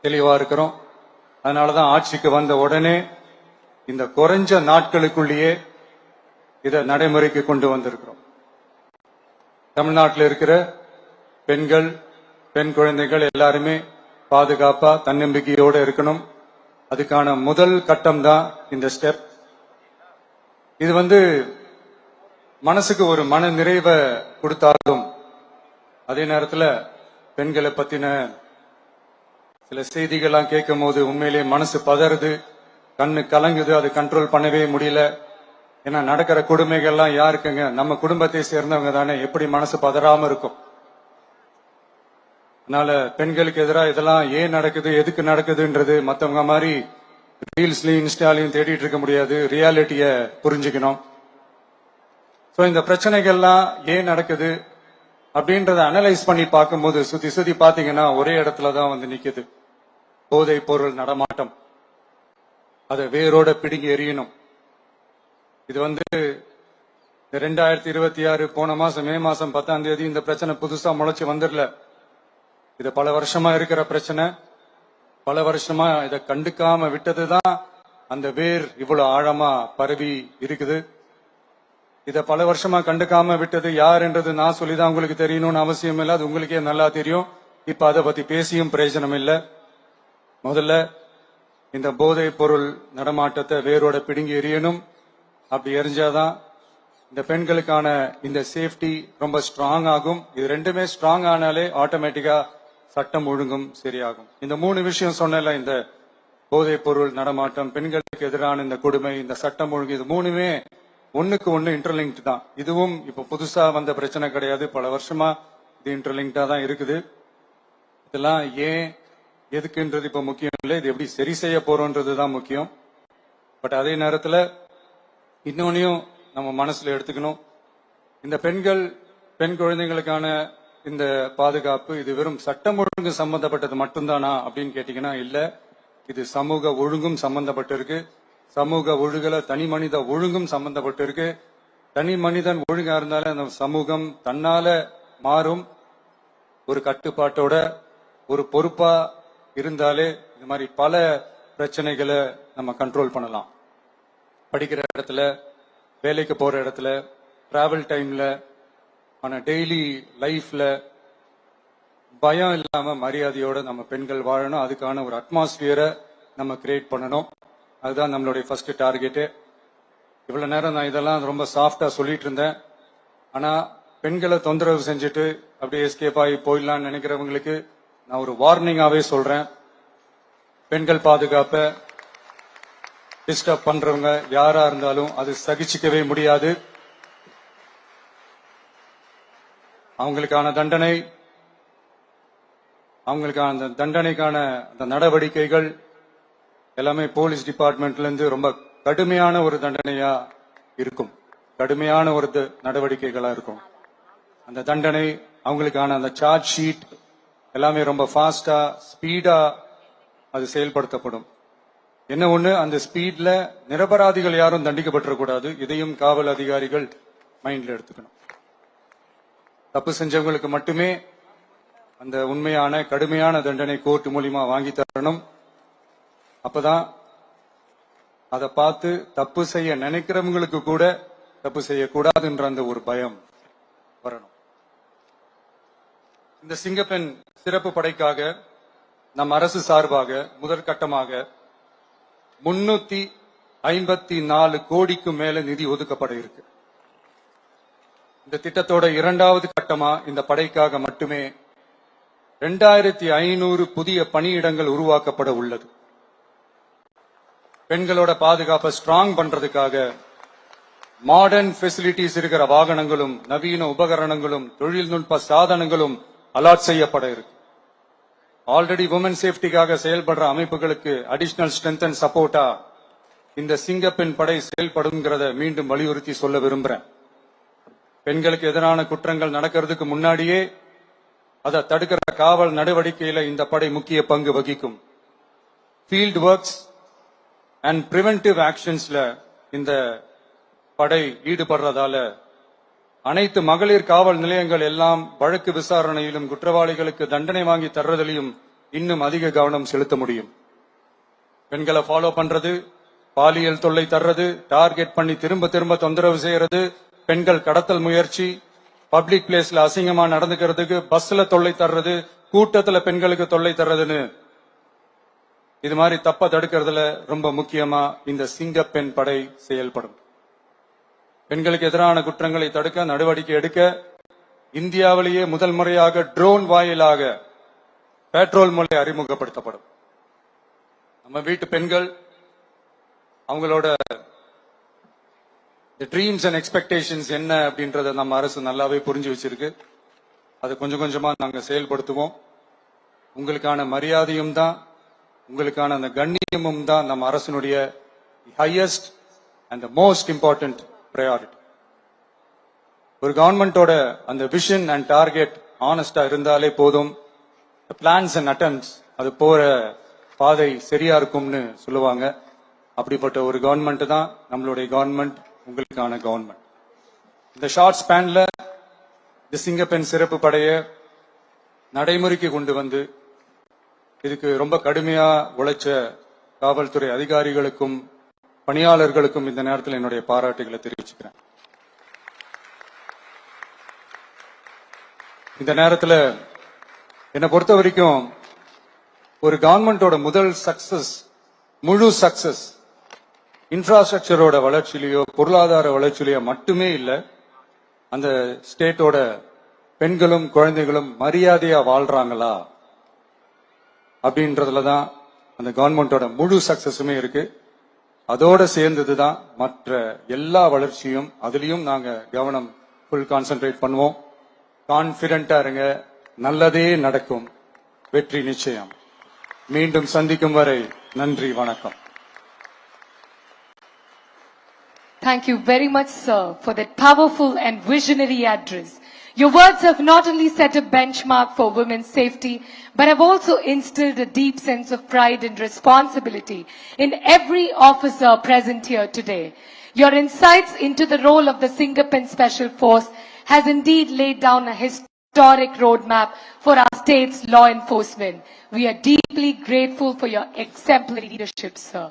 [SPEAKER 7] தெளிவா இருக்கிறோம். அதனாலதான் ஆட்சிக்கு வந்த உடனே இந்த குறைஞ்ச நாட்களுக்குள்ளேயே இதை நடைமுறைக்கு கொண்டு வந்திருக்கிறோம். தமிழ்நாட்டில் இருக்கிற பெண்கள், பெண் குழந்தைகள் எல்லாருமே பாதுகாப்பா, தன்னம்பிக்கையோட இருக்கணும். அதுக்கான முதல் கட்டம் தான் இந்த ஸ்டெப். இது மனசுக்கு ஒரு மன நிறைவை கொடுத்தாலும் அதே நேரத்தில் பெண்களை பத்தின சில செய்திகள்லாம் கேட்கும் போது உண்மையிலேயே மனசு பதறுது, கண்ணு கலங்குது. அது கண்ட்ரோல் பண்ணவே முடியல. ஏன்னா நடக்கிற கொடுமைகள்லாம் யாருக்குங்க? நம்ம குடும்பத்தை சேர்ந்தவங்க தானே. எப்படி மனசு பதறாம இருக்கும்? அதனால பெண்களுக்கு எதிராக இதெல்லாம் ஏன் நடக்குது, எதுக்கு நடக்குதுன்றது மத்தவங்க மாதிரி ரீல்ஸ்லயும் இன்ஸ்டாலையும் தேடிட்டு இருக்க முடியாது. ரியாலிட்டிய புரிஞ்சுக்கணும். சோ இந்த பிரச்சனைகள்லாம் ஏன் நடக்குது அப்படின்றத அனலைஸ் பண்ணி பார்க்கும்போது சுத்தி சுத்தி பாத்தீங்கன்னா ஒரே இடத்துலதான் நிக்குது. போதை பொருள் நடமாட்டம். அதை வேரோட பிடுங்கி எறியணும். இது 2026 போன மாசம் மே மாசம் 10ஆம் தேதி இந்த பிரச்சனை புதுசா முளைச்சு வந்துடல. இது பல வருஷமா இருக்கிற பிரச்சனை. பல வருஷமா இதை கண்டுக்காம விட்டதுதான் அந்த வேர் இவ்வளவு ஆழமா பரவி இருக்குது. இத பல வருஷமா கண்டுக்காம விட்டது யாருன்றது நான் சொல்லிதான் உங்களுக்கு தெரியணும்னு அவசியம் இல்லை. அது உங்களுக்கே நல்லா தெரியும். இப்ப அதை பத்தி பேசியும் பிரயோஜனம் இல்லை. முதல்ல இந்த போதை பொருள் நடமாட்டத்தை வேரோட பிடுங்கி எறியணும். அப்படி எரிஞ்சாதான் இந்த பெண்களுக்கான இந்த சேஃப்டி ரொம்ப ஸ்ட்ராங் ஆகும். இது ரெண்டுமே ஸ்ட்ராங் ஆனாலே ஆட்டோமேட்டிக்கா சட்டம் ஒழுங்கும் சரியாகும். இந்த 3 விஷயம் சொன்னல, இந்த போதை பொருள் நடமாட்டம், பெண்களுக்கு எதிரான இந்த கொடுமை, இந்த சட்டம் ஒழுங்கு, இது 3மே ஒண்ணுக்கு ஒண்ணு இன்டர்லிங்க் தான். இதுவும் இப்ப புதுசா வந்த பிரச்சனை கிடையாது. பல வருஷமா இது இன்டர்லிங்கா தான் இருக்குது. இதெல்லாம் ஏன் எதுக்குன்றது இப்ப முக்கியம் இல்லை. இது எப்படி சரி செய்ய போறோம்ன்றதுதான் முக்கியம். பட் அதே நேரத்துல இன்னொன்னையும் நம்ம மனசுல எடுத்துக்கணும். இந்த பெண் குழந்தைகளுக்கான இந்த பாதுகாப்பு இது வெறும் சட்டம் ஒழுங்கு சம்பந்தப்பட்டது மட்டும்தானா அப்படின்னு கேட்டீங்கன்னா இல்ல. இது சமூக ஒழுங்கும் சம்பந்தப்பட்டிருக்கு. சமூக ஒழுங்குல தனி மனித ஒழுங்கும் சம்பந்தப்பட்டிருக்கு. தனி மனிதன் ஒழுங்கா இருந்தாலே அந்த சமூகம் தன்னால மாறும். ஒரு கட்டுப்பாட்டோட ஒரு பொறுப்பா இருந்தாலே இது மாதிரி பல பிரச்சனைகளை நம்ம கண்ட்ரோல் பண்ணலாம். படிக்கிற இடத்துல, வேலைக்கு போற இடத்துல, டிராவல் டைம்ல, ஆனா டெய்லி லைஃப்ல பயம் இல்லாம மரியாதையோட நம்ம பெண்கள் வாழணும். அதுக்கான ஒரு அட்மாஸ்பியரை நம்ம கிரியேட் பண்ணணும். அதுதான் நம்மளுடைய ஃபர்ஸ்ட் டார்கெட்டு. இவ்வளவு நேரம் நான் இதெல்லாம் ரொம்ப சாஃப்டா சொல்லிட்டு இருந்தேன். ஆனா பெண்களை தொந்தரவு செஞ்சுட்டு அப்படியே எஸ்கேப் ஆகி போயிடலாம்னு நினைக்கிறவங்களுக்கு நான் ஒரு வார்னிங்காவே சொல்றேன். பெண்கள் பாதுகாப்பை டிஸ்டர்ப் பண்றவங்க யாரா இருந்தாலும் அது சகிச்சுக்கவே முடியாது. அவங்களுக்கான தண்டனைக்கான அந்த நடவடிக்கைகள் எல்லாமே போலீஸ் டிபார்ட்மெண்ட்ல இருந்து ரொம்ப கடுமையான ஒரு தண்டனையா இருக்கும், கடுமையான ஒரு நடவடிக்கைகளா இருக்கும். அந்த தண்டனை அவங்களுக்கான அந்த சார்ஜ் ஷீட் எல்லாமே ரொம்ப ஃபாஸ்டா ஸ்பீடா அது செயல்படுத்தப்படும். என்ன ஒண்ணு, அந்த ஸ்பீட்ல நிரபராதிகள் யாரும் தண்டிக்கப்பட்டிருக்கூடாது. இதையும் காவல் அதிகாரிகள் மைண்ட்ல எடுத்துக்கணும். தப்பு செஞ்சவங்களுக்கு மட்டுமே அந்த உண்மையான கடுமையான தண்டனை கோர்ட் மூலியமா வாங்கி தரணும். அப்பதான் அதை பார்த்து தப்பு செய்ய நினைக்கிறவங்களுக்கு கூட தப்பு செய்யக்கூடாதுன்ற அந்த ஒரு பயம் வரணும். இந்த சிங்கப்பெண் சிறப்பு படைக்காக நம் அரசு சார்பாக முதற்கட்டமாக 354 கோடிக்கு மேல நிதி ஒதுக்கப்பட இருக்கு. இந்த திட்டத்தோட இரண்டாவது கட்டமா இந்த படைக்காக மட்டுமே 2500 புதிய பணியிடங்கள் உருவாக்கப்பட உள்ளது. பெண்களோட பாதுகாப்பை ஸ்ட்ராங் பண்றதுக்காக மாடர்ன் ஃபெசிலிட்டிஸ் இருக்கிற வாகனங்களும் நவீன உபகரணங்களும் தொழில்நுட்ப சாதனங்களும் அலாட் செய்யப்பட இருக்கு. ஆல்ரெடி உமன் சேஃப்டிக்காக செயல்படுற அமைப்புகளுக்கு அடிஷனல் ஸ்ட்ரென்த் அண்ட் சப்போர்ட்டா இந்த சிங்கப்பெண் படை செயல்படுங்கிறத மீண்டும் வலியுறுத்தி சொல்ல விரும்புறேன். பெண்களுக்கு எதிரான குற்றங்கள் நடக்கிறதுக்கு முன்னாடியே அதை தடுக்கிற காவல் நடவடிக்கையில இந்த படை முக்கிய பங்கு வகிக்கும். ஃபீல்ட் ஒர்க்ஸ் அண்ட் பிரிவென்டிவ் ஆக்ஷன்ஸ்ல இந்த படை ஈடுபடுறதால அனைத்து மகளிர் காவல் நிலையங்கள் எல்லாம் வழக்கு விசாரணையிலும் குற்றவாளிகளுக்கு தண்டனை வாங்கி தர்றதிலையும் இன்னும் அதிக கவனம் செலுத்த முடியும். பெண்களை ஃபாலோ பண்றது, பாலியல் தொல்லை தர்றது, டார்கெட் பண்ணி திரும்ப திரும்ப தொந்தரவு செய்யறது, பெண்கள் கடத்தல் முயற்சி, பப்ளிக் பிளேஸ்ல அசிங்கமா நடந்துக்கிறதுக்கு பஸ்ல தொல்லை தர்றது, கூட்டத்துல பெண்களுக்கு தொல்லை தர்றதுன்னு இது மாதிரி தப்ப தடுக்கிறதுல ரொம்ப முக்கியமா இந்த சிங்கப்பெண் படை செயல்படும். பெண்களுக்கு எதிரான குற்றங்களை தடுக்க நடவடிக்கை எடுக்க இந்தியாவிலேயே முதல் முறையாக ட்ரோன் வாயிலாக பெட்ரோல் முறை அறிமுகப்படுத்தப்படும். நம்ம வீட்டு பெண்கள் அவங்களோட ட்ரீம்ஸ் அண்ட் எக்ஸ்பெக்டேஷன்ஸ் என்ன அப்படின்றத நம்ம அரசு நல்லாவே புரிஞ்சு வச்சிருக்கு. அது கொஞ்சம் கொஞ்சமா நாங்க செயல்படுத்துவோம். உங்களுக்கான மரியாதையும் தான், உங்களுக்கான அந்த கண்ணியமும் தான் நம்ம அரசினுடைய highest and most important priority. ஒரு கவர்மெண்டோட அந்த விஷன் அண்ட் டார்கெட் ஆனஸ்டா இருந்தாலே போதும். பிளான்ஸ் அண்ட் அட்டெம்ப்ட்ஸ் அது போற பாதை சரியா இருக்கும்னு சொல்லுவாங்க. அப்படிப்பட்ட ஒரு கவர்மெண்ட் தான் நம்மளுடைய கவர்மெண்ட், உங்களுக்கான கவர்மெண்ட். இந்த ஷார்ட் ஸ்பேன்ல இந்த சிங்கப்பெண் சிறப்பு படைய நடைமுறைக்கு கொண்டு வந்து இதுக்கு ரொம்ப கடுமையா உழைச்ச காவல்துறை அதிகாரிகளுக்கும் பணியாளர்களுக்கும் இந்த நேரத்தில் என்னுடைய பாராட்டுகளை தெரிவிச்சுக்கிறேன். இந்த நேரத்தில் என்னை பொறுத்த வரைக்கும் ஒரு கவர்மெண்டோட முதல் சக்சஸ், முழு சக்சஸ் இன்ஃப்ராஸ்ட்ரக்சரோட வளர்ச்சியிலேயோ பொருளாதார வளர்ச்சியிலேயோ மட்டுமே இல்லை, அந்த ஸ்டேட்டோட பெண்களும் குழந்தைகளும் மரியாதையா வாழ்றாங்களா அப்படின்றதுல தான் அந்த கவர்மெண்டோட முழு சக்சஸுமே இருக்கு. அதோட சேர்ந்ததுதான் மற்ற எல்லா வளர்ச்சியும். அதுலயும் நாங்க கவனம் ஃபுல் கான்சென்ட்ரேட் பண்ணுவோம். கான்பிடென்டா இருங்க, நல்லதே நடக்கும், வெற்றி நிச்சயம். மீண்டும் சந்திக்கும் வரை நன்றி, வணக்கம்.
[SPEAKER 1] Thank you very much, sir, for that powerful and visionary address. Your words have not only set a benchmark for women's safety, but have also instilled a deep sense of pride and responsibility in every officer present here today. Your insights into the role of the Singapen Special Force has indeed laid down a historic roadmap for our state's law enforcement. We are deeply grateful for your exemplary leadership, sir.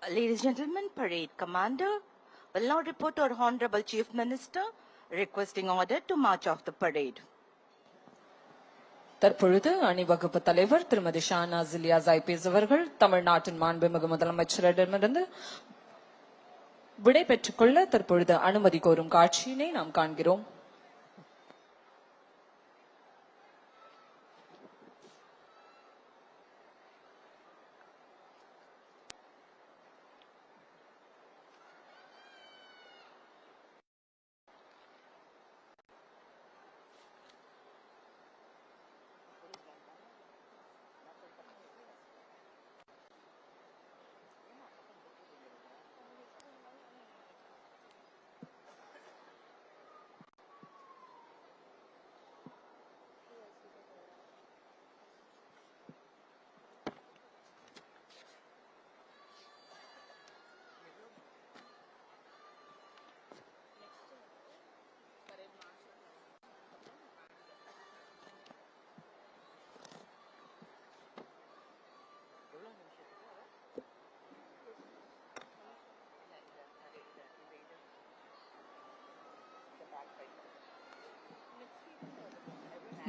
[SPEAKER 2] Ladies and gentlemen, parade commander will now report to our Honorable Chief Minister, requesting order to march off the parade.
[SPEAKER 3] தற்பொழுது அணிவகுப்பு தலைவர் திருமதி Shana ஜிலியாஸ் IPS அவர்கள் தமிழ்நாட்டின் மாண்புமிகு முதலமைச்சரிடமிருந்து விடை பெற்றுக் கொள்ள தற்பொழுது அனுமதி கோரும் காட்சியினை நாம் காண்கிறோம்.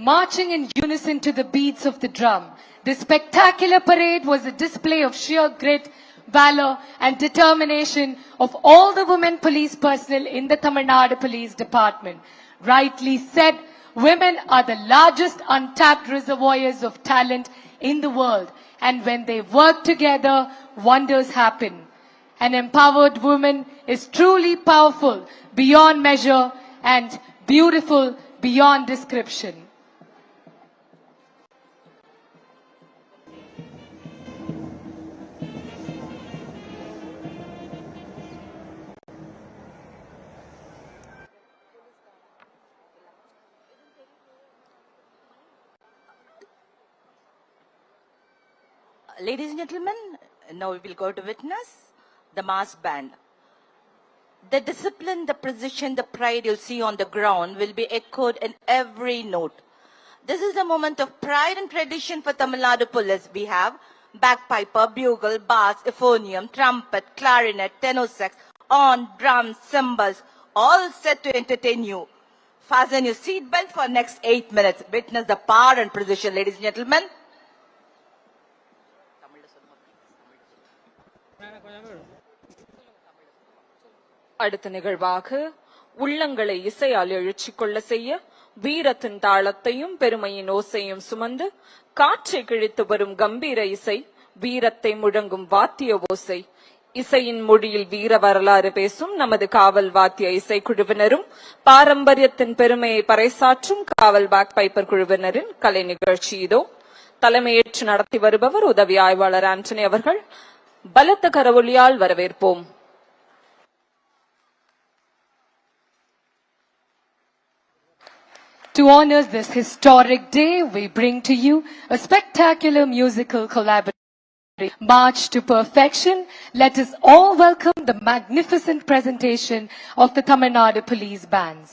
[SPEAKER 1] Marching in unison to the beats of the drum, this spectacular parade was a display of sheer grit, valor and determination of all the women police personnel in the Tamil Nadu Police Department. Rightly said, women are the largest untapped reservoirs of talent in the world, and when they work together, wonders happen. An empowered woman is truly powerful beyond measure and beautiful beyond description.
[SPEAKER 2] Ladies and gentlemen, now we will go to witness the mass band. The discipline, the precision, the pride you'll see on the ground will be echoed in every note. This is a moment of pride and tradition for Tamil Nadu Police. We have bagpiper, bugle, bass, euphonium, trumpet, clarinet, tenor sax, horn, drums, cymbals, all set to entertain you. Fasten your seatbelt for next 8 minutes. Witness the power and precision, ladies and gentlemen.
[SPEAKER 3] அடுத்த நிகழ்வாக உள்ளங்களை இசையால் எழுச்சி கொள்ள செய்ய வீரத்தின் தாளத்தையும் பெருமையின் ஓசையும் சுமந்து காற்றை கிழித்து வரும் கம்பீர இசை, வீரத்தை முழங்கும் வாத்திய ஓசை, இசையின் மொழியில் வீர வரலாறு பேசும் நமது காவல் வாத்திய இசைக்குழுவினரும் பாரம்பரியத்தின் பெருமையை பறைசாற்றும் காவல் பேக்பைப்பர் குழுவினரின் கலை நிகழ்ச்சி இதோ. தலைமையேற்று நடத்தி வருபவர் உதவி ஆய்வாளர் ஆண்டனி அவர்கள். பலத்த கரவொலியால் வரவேற்போம்.
[SPEAKER 1] To honor this historic day, we bring to you a spectacular musical collaboration. March to perfection, let us all welcome the magnificent presentation of the Tamil Nadu Police Bands.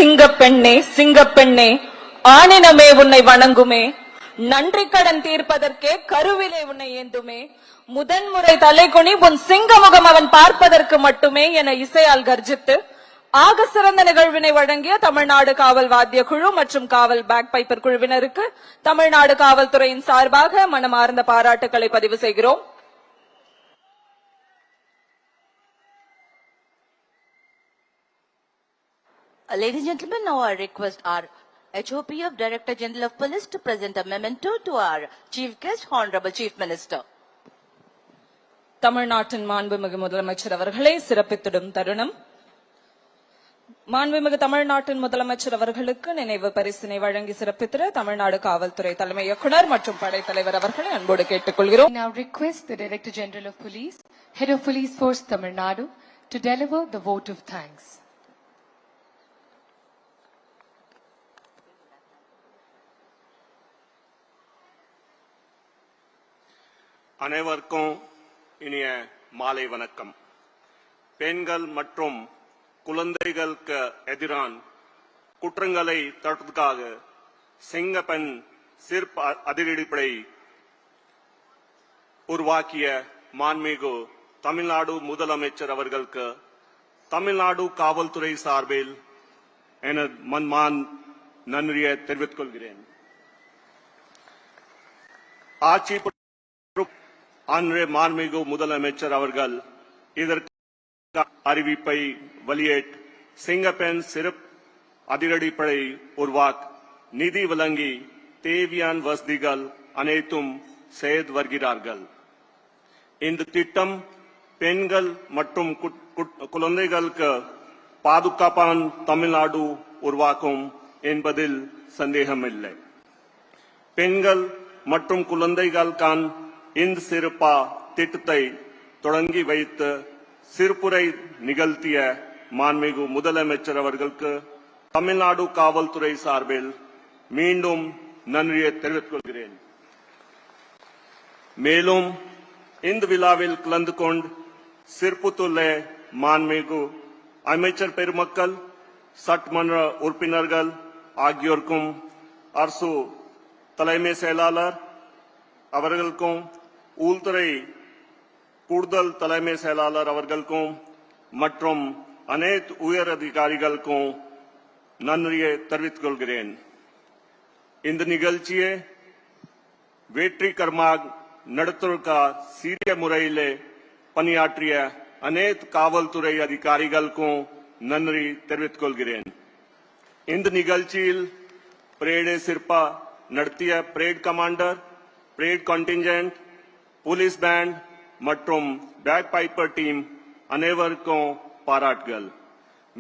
[SPEAKER 3] சிங்கப்பெண்ணே சிங்கப்பெண்ணே ஆணினமே உன்னை வணங்குமே, நன்றி கடன் தீர்ப்பதற்கே கருவிலே உன்னை ஏந்துமே, முதன்முறை தலைகுனி உன் சிங்க முகம் அவன் பார்ப்பதற்கு மட்டுமே என இசையால் கர்ஜித்து ஆக சிறந்த நிகழ்வினை வழங்கிய தமிழ்நாடு காவல் வாத்திய குழு மற்றும் காவல் பேக் பைப்பர் குழுவினருக்கு தமிழ்நாடு காவல்துறையின் சார்பாக மனமார்ந்த பாராட்டுக்களை பதிவு செய்கிறோம்.
[SPEAKER 2] Ladies and gentlemen, now I request our HOP of Director General of Police to present a memento to our Chief Guest, Honorable Chief Minister.
[SPEAKER 3] தமிழ்நாட்டின் மாண்புமிகு முதலமைச்சர் அவர்களை சிறப்பித்திடும் தருணம். மாண்புமிகு தமிழ்நாட்டின் முதலமைச்சர் அவர்களுக்கு நினைவு பரிசினை வழங்கி சிறப்பித்திட தமிழ்நாடு காவல்துறை தலைமை இயக்குனர் மற்றும் படைத்தலைவர் அவர்களை அன்போடு கேட்டுக்கொள்கிறோம்.
[SPEAKER 1] Now request the Director General of Police, Head of Police Force Tamil Nadu, to deliver the vote of thanks.
[SPEAKER 10] அனைவருக்கும் இனிய மாலை வணக்கம். பெண்கள் மற்றும் குழந்தைகளுக்கு எதிரான குற்றங்களை தடுப்பதற்காக சிங்கப்பெண் சிறப்பு அதிரடிப்படை உருவாக்கிய மாண்புமிகு தமிழ்நாடு முதலமைச்சர் அவர்களுக்கு தமிழ்நாடு காவல்துறை சார்பில் எனது மன்மான் நன்றியை தெரிவித்துக் கொள்கிறேன். ஆட்சி அன்றே மாண்புமிகு முதலமைச்சர் அவர்கள் இதற்கு அறிவிப்பை வெளியிட்டு சிங்கப்பெண் சிறப்பு அதிரடிப்படை உருவாக்க நிதி வழங்கி தேவையான வசதிகள் அனைத்தும் செய்து வருகிறார்கள். இந்த திட்டம் பெண்கள் மற்றும் குழந்தைகளுக்கு பாதுகாப்பான தமிழ்நாடு உருவாக்கும் என்பதில் சந்தேகமில்லை. பெண்கள் மற்றும் குழந்தைகளுக்கான இந்த சிறப்பு திட்டத்தை தொடங்கி வைத்து சிறப்புரை நிகழ்த்திய மாண்புமிகு முதலமைச்சர் அவர்களுக்கு தமிழ்நாடு காவல்துறை சார்பில் மீண்டும் நன்றியை தெரிவித்துக் கொள்கிறேன். மேலும் இந்த விழாவில் கலந்து கொண்டு சிறப்புத்துள்ள மாண்புமிகு அமைச்சர் பெருமக்கள், சட்டமன்ற உறுப்பினர்கள் ஆகியோருக்கும், அரசு தலைமை செயலாளர் அவர்களுக்கும், உள்துறை கூடுதல் தலைமை செயலாளர் அவர்களுக்கும் மற்றும் அனைத்து உயர் அதிகாரிகளுக்கும் நன்றியை தெரிவித்துக் கொள்கிறேன். இந்த நிகழ்ச்சியை வெற்றிகரமாக நடத்துவதற்காக சீரிய முறையிலே பணியாற்றிய அனைத்து காவல்துறை அதிகாரிகளுக்கும் நன்றி தெரிவித்துக் கொள்கிறேன். இந்த நிகழ்ச்சியில் பரேடை சிறப்பா நடத்திய parade commander, parade contingent, police band மற்றும் பேக் பைப்பர் டீம் அனைவருக்கும் பாராட்டுகள்.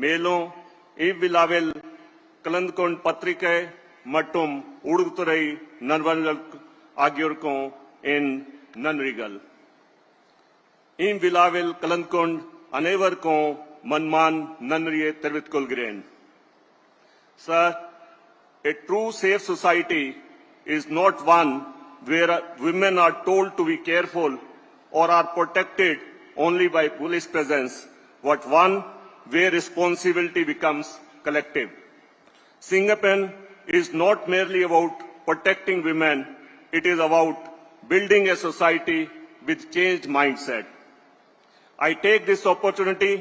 [SPEAKER 10] மேலும் இவ்விழாவில் கலந்து கொண்ட பத்திரிகை மற்றும் ஊடகத்துறை நண்பர்கள் ஆகியோருக்கும் என் நன்றிகள். இவ்விழாவில் கலந்து கொண்ட அனைவருக்கும் மன்மான் நன்றியை தெரிவித்துக் கொள்கிறேன். Sir, a true safe society is not one where women are told to be careful or are protected only by police presence, but one where responsibility becomes collective. Singapen is not merely about protecting women, it is about building a society with changed mindset. I take this opportunity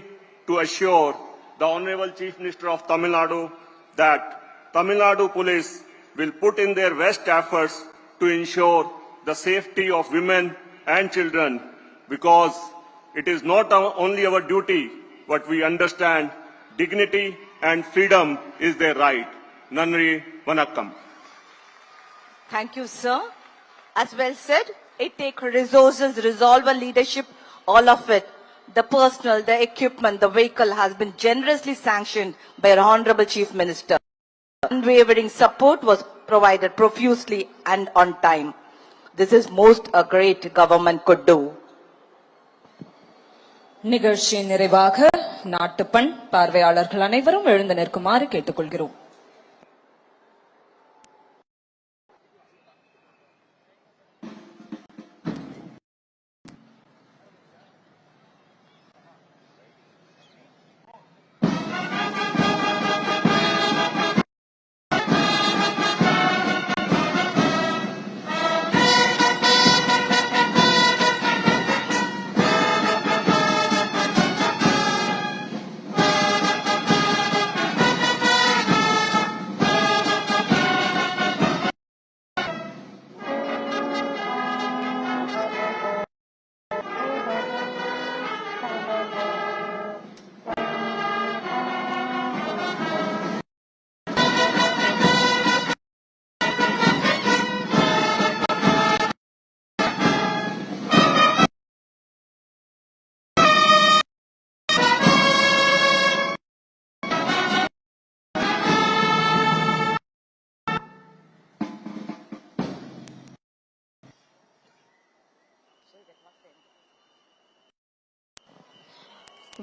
[SPEAKER 10] to assure the Honorable Chief Minister of Tamil Nadu that Tamil Nadu Police will put in their best efforts to ensure the safety of women and children, because it is not only our duty, but we understand dignity and freedom is their right. Nandri Vanakkam.
[SPEAKER 2] Thank you, sir. As well said, it takes resources, resolve, and leadership, all of it. The personnel, the equipment, the vehicle has been generously sanctioned by our Honorable Chief Minister. Unwavering support was provided profusely and on time. This is most a great government could do.
[SPEAKER 3] நிகழ்ச்சியின் நிறைவாக நாட்டுப்பண் பார்வையாளர்கள் அனைவரும் எழுந்து நிற்குமாறு கேட்டுக்கொள்கிறோம்.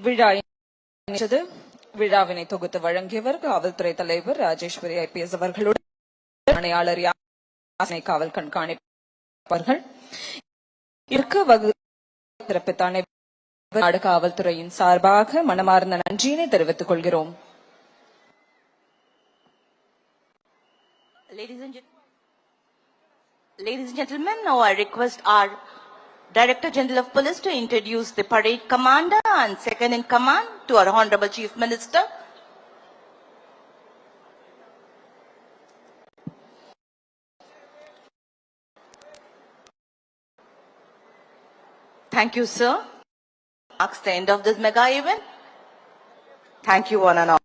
[SPEAKER 3] விழா இணைந்தது. விழாவினை தொகுத்து வழங்கியவர் காவல்துறை தலைவர் ராஜேஸ்வரி ஐபிஎஸ் அவர்களுடன் ஆணையாளர் யாசினை காவல் கண்காணிப்பாளர்கள். இதற்கு சிறப்பித்தான நாடு காவல்துறையின் சார்பாக மனமார்ந்த நன்றியினை தெரிவித்துக் கொள்கிறோம்.
[SPEAKER 2] Ladies and gentlemen, now I request our Director General of Police to introduce the parade commander and second in command to our Honorable Chief Minister. Thank you, sir. Marks the end of this mega event. Thank you, one and all.